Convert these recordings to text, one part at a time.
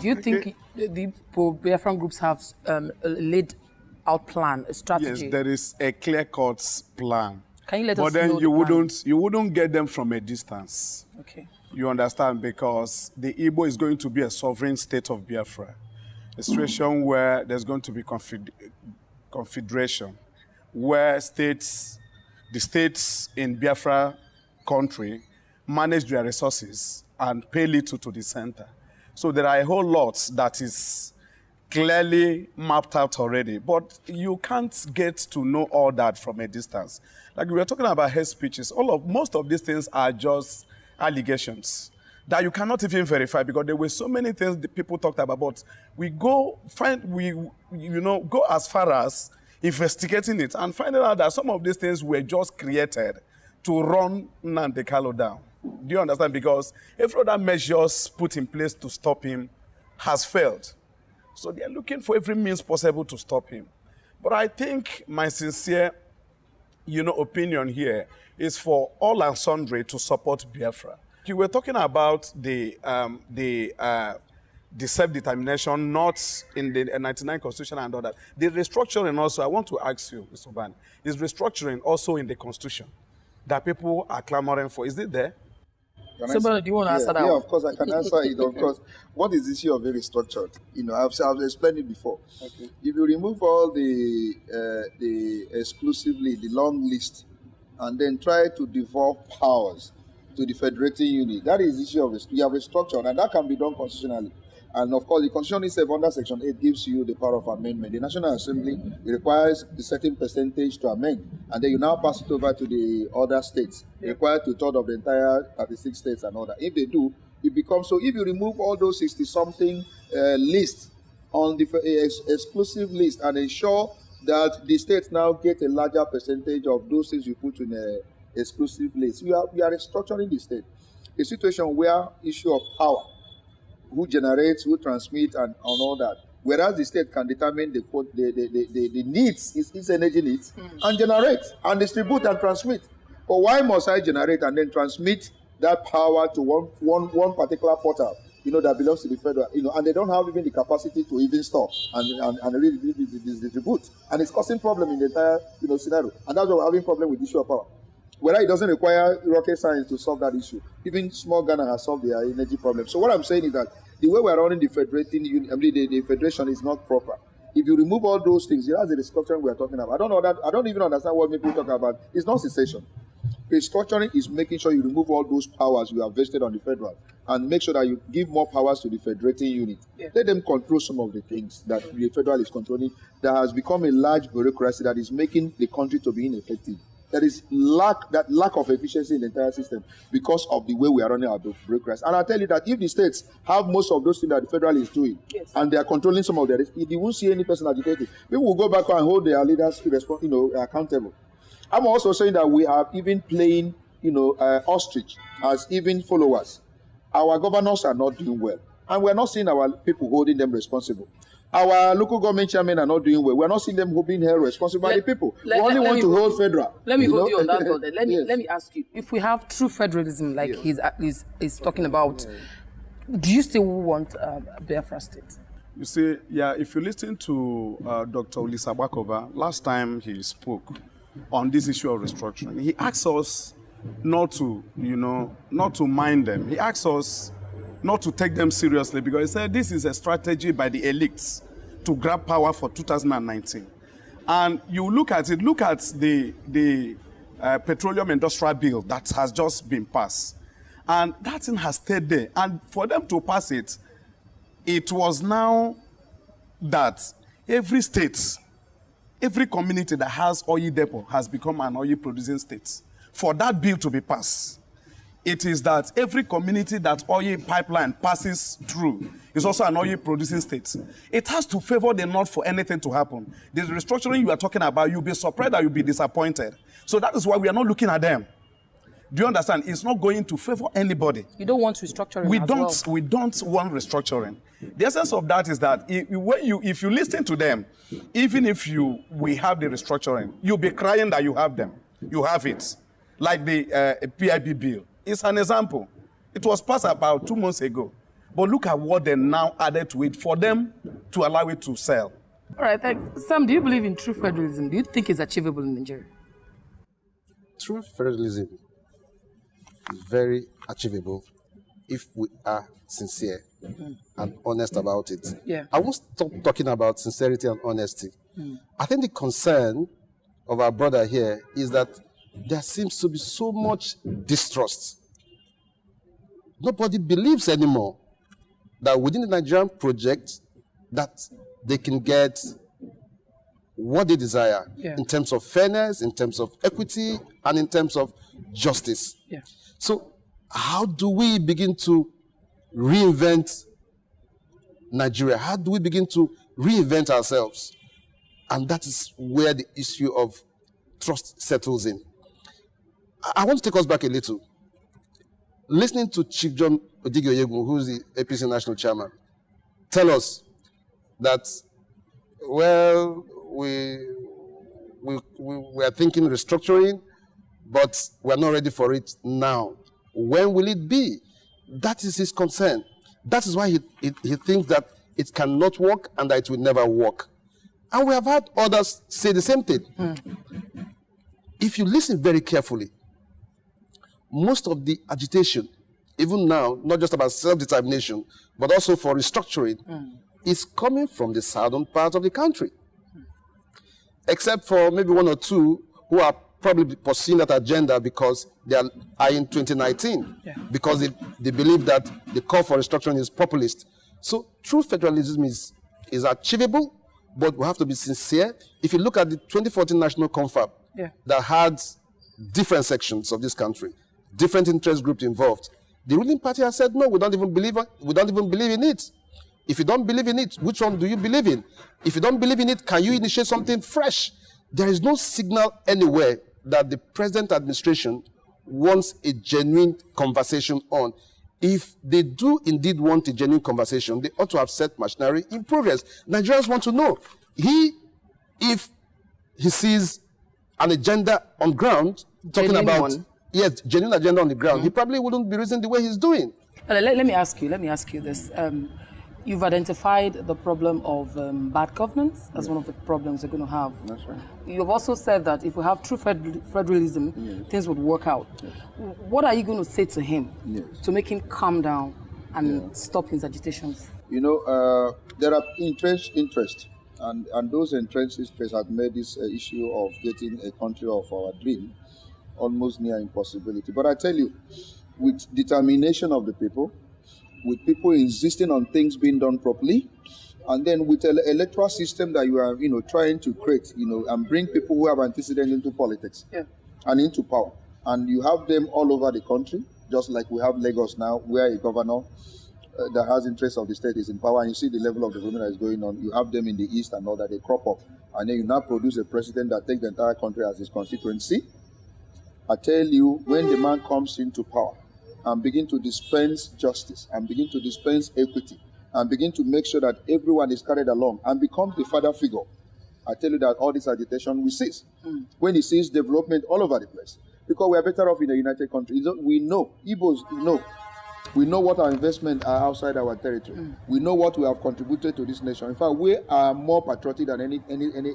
you think the Biafran groups have a laid out plan, a strategy? Yes, there is a clear-cut plan. Can you let but us then know you wouldn't get them from a distance. Okay. You understand? Because the Igbo is going to be a sovereign state of Biafra, a situation where there's going to be confederation, where the states in Biafra country manage their resources and pay little to the center. So there are a whole lot that is clearly mapped out already, but you can't get to know all that from a distance. Like we were talking about hate speeches, most of these things are just allegations that you cannot even verify, because there were so many things that people talked about. But we go as far as investigating it and finding out that some of these things were just created to run Nnamdi Kanu down. Do you understand? Because every other measures put in place to stop him has failed. So they are looking for every means possible to stop him. But I think my sincere, opinion here is for all and sundry to support Biafra. You were talking about the self-determination, not in the 99 Constitution and all that. The restructuring also, I want to ask you, Mr. Ban, is restructuring also in the Constitution that people are clamoring for? Is it there? Somebody, do you want to answer that? Yeah, of course, I can answer it. Of course, what is the issue of very structured? I've explained it before. Okay. If you remove all the exclusively the long list, and then try to devolve powers to the federating unit, that is the issue of you have a structure, and that can be done constitutionally. And of course, the Constitution itself under Section 8 gives you the power of amendment. The National Assembly requires a certain percentage to amend, and then you now pass it over to the other states. They require 2/3 of the entire 36 states and all that. If they do, it becomes so. If you remove all those 60-something lists on the exclusive list and ensure that the states now get a larger percentage of those things you put in an exclusive list, we are restructuring the state. A situation where issue of power, who generates, who transmits, and all that. Whereas the state can determine the needs, its energy needs, and generate, and distribute, and transmit. But why must I generate and then transmit that power to one particular portal, that belongs to the federal, and they don't have even the capacity to even store and really distribute. And it's causing problem in the entire, scenario. And that's why we're having problem with the issue of power. Whether it doesn't require rocket science to solve that issue. Even small Ghana has solved their energy problem. So what I'm saying is that the way we're running the federating union, the federation is not proper. If you remove all those things, that's the restructuring we're talking about. I don't even understand what people talk about. It's not secession. Restructuring is making sure you remove all those powers you have vested on the federal and make sure that you give more powers to the federating unit. Yeah. Let them control some of the things that the federal is controlling. That has become a large bureaucracy that is making the country to be ineffective. There is lack of efficiency in the entire system because of the way we are running our bureaucracy. And I tell you that if the states have most of those things that the federal is doing, yes, and they are controlling some of their, you won't see any person agitating. People will go back and hold their leaders accountable. I'm also saying that we are even playing, ostrich as even followers. Our governors are not doing well, and we are not seeing our people holding them responsible. Our local government chairmen are not doing well. We're not seeing them being held responsible by the people. We only want to hold federal. Let me hold you on that for that. Let me ask you, if we have true federalism, like he's talking about, do you still want Biafra state? You see, if you listen to Dr. Ulisa Bakova, last time he spoke on this issue of restructuring, he asked us not to mind them. He asked us not to take them seriously, because he said this is a strategy by the elites to grab power for 2019. And you look at the petroleum industrial bill that has just been passed. And that thing has stayed there. And for them to pass it, it was now that every state, every community that has oil depot has become an oil producing state. For that bill to be passed, it is that every community that oil pipeline passes through is also an oil producing state. It has to favor the North for anything to happen. The restructuring you are talking about, you'll be surprised that you'll be disappointed. So that is why we are not looking at them. Do you understand? It's not going to favor anybody. You don't want restructuring We don't want restructuring. The essence of that is that if you listen to them, even if we have the restructuring, you'll be crying that you have them. You have it. Like the PIB bill. It's an example. It was passed about 2 months ago. But look at what they now added to it for them to allow it to sell. All right, Sam, do you believe in true federalism? Do you think it's achievable in Nigeria? True federalism is very achievable if we are sincere and honest about it. Yeah. I won't stop talking about sincerity and honesty. I think the concern of our brother here is that there seems to be so much distrust. Nobody believes anymore that within the Nigerian project that they can get what they desire in terms of fairness, in terms of equity, and in terms of justice. Yeah. So how do we begin to reinvent Nigeria? How do we begin to reinvent ourselves? And that is where the issue of trust settles in. I want to take us back a little. Listening to Chief John Odigioyegun, who is the APC national chairman, tell us that, well, we are thinking restructuring, but we're not ready for it now. When will it be? That is his concern. That is why he thinks that it cannot work and that it will never work. And we have had others say the same thing. If you listen very carefully, most of the agitation, even now, not just about self-determination, but also for restructuring, is coming from the southern part of the country. Except for maybe one or two who are probably pursuing that agenda because they are in 2019, because they believe that the call for restructuring is populist. So true federalism is achievable, but we have to be sincere. If you look at the 2014 National Confab that had different sections of this country, different interest groups involved, the ruling party has said, no, we don't even believe in it. If you don't believe in it, which one do you believe in? If you don't believe in it, can you initiate something fresh? There is no signal anywhere that the present administration wants a genuine conversation on. If they do indeed want a genuine conversation, they ought to have set machinery in progress. Nigerians want to know. If he sees an agenda on ground, talking about, genuine agenda on the ground, he probably wouldn't be reasoning the way he's doing. Let me ask you this. You've identified the problem of bad governance as one of the problems you're going to have. That's right. You've also said that if we have true federalism, things would work out. What are you going to say to him to make him calm down and stop his agitations? You know, there are entrenched interests, and those entrenched interests have made this issue of getting a country of our dream almost near impossibility. But I tell you, with determination of the people, with people insisting on things being done properly, and then with an electoral system that you are, trying to create, and bring people who have antecedents into politics and into power. And you have them all over the country, just like we have Lagos now, where a governor that has interests of the state is in power, and you see the level of development that is going on. You have them in the east and all that, they crop up. And then you now produce a president that takes the entire country as his constituency. I tell you, when the man comes into power, and begin to dispense justice, and begin to dispense equity, and begin to make sure that everyone is carried along, and becomes the father figure, I tell you that all this agitation will cease. When he sees development all over the place. Because we are better off in a united country. We know, Igbos know. We know what our investments are outside our territory. We know what we have contributed to this nation. In fact, we are more patriotic than any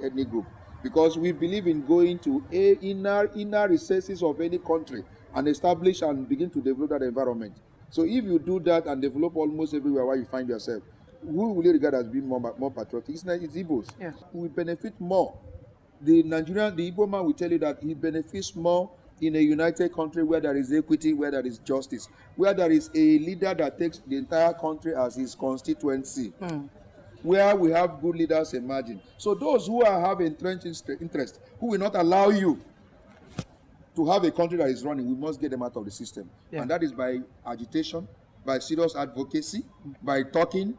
ethnic group. Because we believe in going to inner recesses of any country and establish and begin to develop that environment. So if you do that and develop almost everywhere where you find yourself, who will you regard as being more patriotic? It's Igbos. We benefit more. The Igbo man will tell you that he benefits more in a united country where there is equity, where there is justice, where there is a leader that takes the entire country as his constituency, where we have good leaders emerging. So those who have entrenched interest, who will not allow you to have a country that is running, we must get them out of the system. And that is by agitation, by serious advocacy, by talking,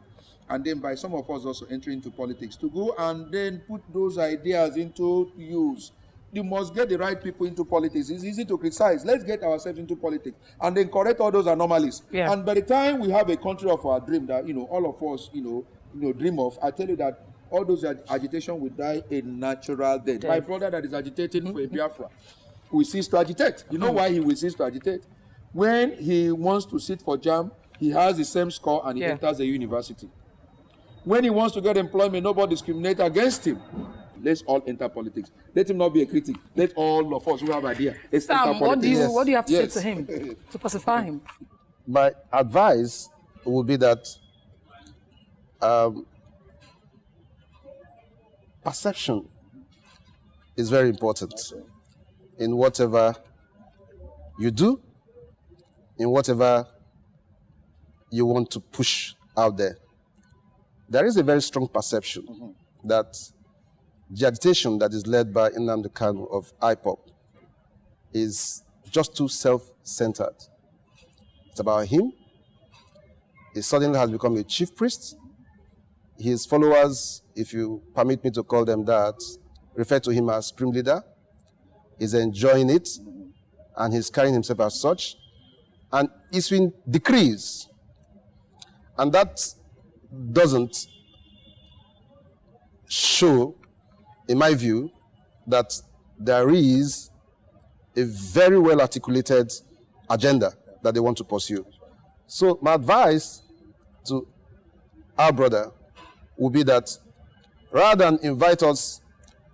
and then by some of us also entering into politics to go and then put those ideas into use. You must get the right people into politics. It's easy to criticize. Let's get ourselves into politics and then correct all those anomalies. And by the time we have a country of our dream that all of us dream of, I tell you that all those agitation will die a natural death. My brother that is agitating for a Biafra will cease to agitate. You know why he will cease to agitate? When he wants to sit for jam he has the same score and he enters the university. When he wants to get employment, nobody discriminates against him. Let's all enter politics. Let him not be a critic. Let all of us who have idea. Let's enter Sam, politics. what do you have to say to him to pacify him? My advice would be that perception is very important in whatever you do, in whatever you want to push out there. There is a very strong perception that the agitation that is led by Nnamdi Kanu of IPOP is just too self-centered. It's about him. He suddenly has become a chief priest. His followers, if you permit me to call them that, refer to him as supreme leader. He's enjoying it, and he's carrying himself as such, and issuing decrees. And that doesn't show, in my view, that there is a very well articulated agenda that they want to pursue. So my advice to our brother would be that rather than invite us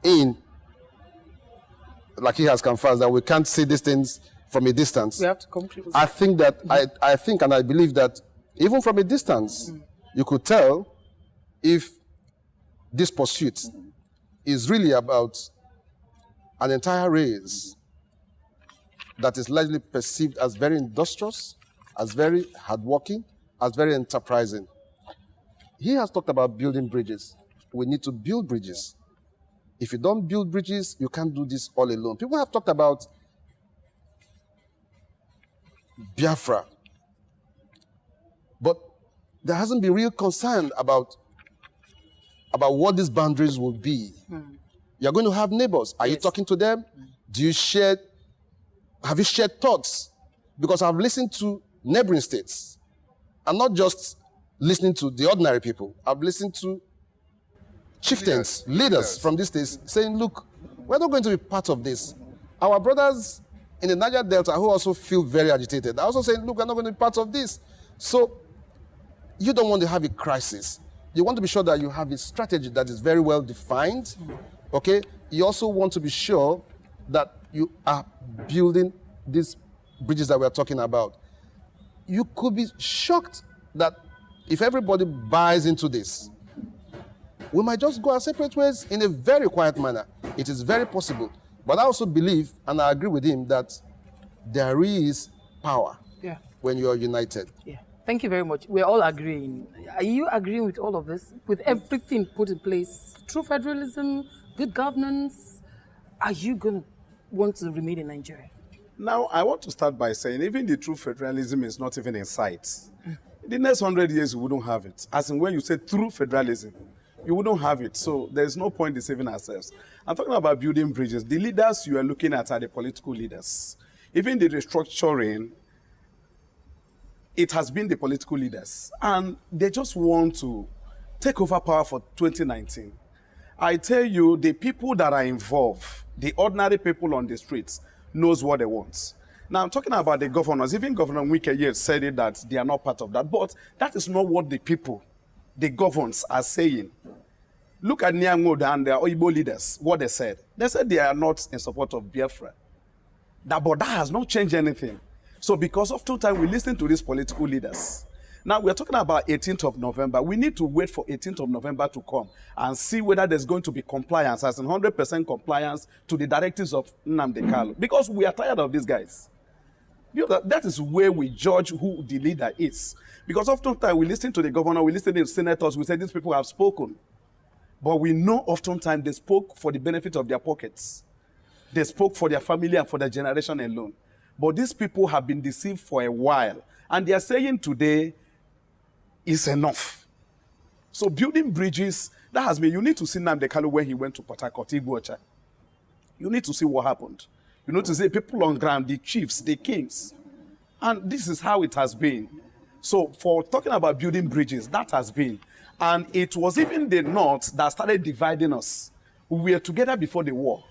in, like he has confessed, that we can't see these things from a distance. We have to come close. I think that, I think and I believe that even from a distance, you could tell if this pursuit is really about an entire race that is largely perceived as very industrious, as very hardworking, as very enterprising. He has talked about building bridges. We need to build bridges. If you don't build bridges, you can't do this all alone. People have talked about Biafra, but there hasn't been real concern about what these boundaries will be. You're going to have neighbors. Are you talking to them? Do you share? Have you shared thoughts? Because I've listened to neighboring states. I'm not just listening to the ordinary people. I've listened to chieftains, leaders from these states saying, look, we're not going to be part of this. Our brothers in the Niger Delta who also feel very agitated are also saying, look, we're not going to be part of this. So you don't want to have a crisis. You want to be sure that you have a strategy that is very well defined. Okay? You also want to be sure that you are building these bridges that we're talking about. You could be shocked that if everybody buys into this, we might just go our separate ways in a very quiet manner. It is very possible. But I also believe, and I agree with him, that there is power when you are united. Yeah. Thank you very much. We're all agreeing. Are you agreeing with all of this? With everything put in place? True federalism, good governance? Are you going to want to remain in Nigeria? Now, I want to start by saying even the true federalism is not even in sight. In the next 100 years, we wouldn't have it. As in when you say true federalism, you wouldn't have it. So there's no point deceiving ourselves. I'm talking about building bridges. The leaders you are looking at are the political leaders. Even the restructuring, it has been the political leaders. And they just want to take over power for 2019. I tell you, the people that are involved, the ordinary people on the streets, knows what they want. Now, I'm talking about the governors. Even Governor Wike yet said it that they are not part of that. But that is not what the people, the governors, are saying. Look at Nyangoda and their Oyibo leaders, what they said. They said they are not in support of Biafra. But that has not changed anything. So because oftentimes we listen to these political leaders. Now, we're talking about 18th of November. We need to wait for 18th of November to come and see whether there's going to be compliance, as in 100% compliance to the directives of Nnamdi Kanu. Because we are tired of these guys. You know, that is where we judge who the leader is. Because oftentimes we listen to the governor, we listen to the senators, we say these people have spoken. But we know oftentimes they spoke for the benefit of their pockets. They spoke for their family and for their generation alone. But these people have been deceived for a while. And they are saying today, is enough. So building bridges, that has been, you need to see Nnamdi Kanu when he went to Port Harcourt, Igbocha. You need to see what happened. You need to see people on ground, the chiefs, the kings. And this is how it has been. So for talking about building bridges, that has been. And it was even the North that started dividing us. We were together before the war.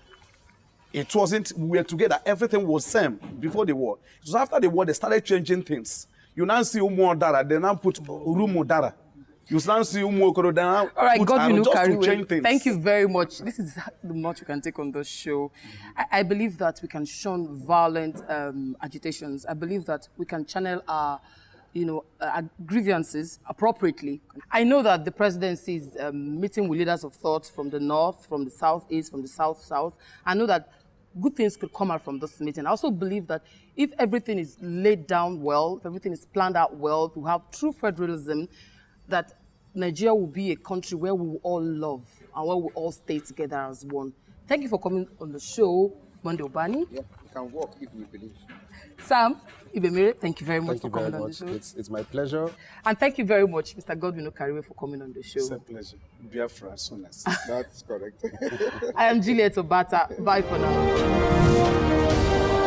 It wasn't, we were together, everything was same before the war. It was after the war they started changing things. You now see Umu Odara, they now put Urumu Dara. You now see Umu Okoro, they now all right, put God, Aro, just carry to change things. Thank you very much. This is the much we can take on the show. I believe that we can shun violent agitations. I believe that we can channel our grievances appropriately. I know that the presidency is meeting with leaders of thought from the north, from the southeast, from the south. I know that good things could come out from this meeting. I also believe that if everything is laid down well, if everything is planned out well, to have true federalism, that Nigeria will be a country where we will all love and where we will all stay together as one. Thank you for coming on the show, Monday Obani. Yeah, we can work if we believe. Sam Ibemere, thank you very much for coming on the show. It's my pleasure. And thank you very much, Mr. Godwin Okariwe, for coming on the show. It's a pleasure. Biafra, as soon as. That's correct. I am Juliet Obata. Bye for now.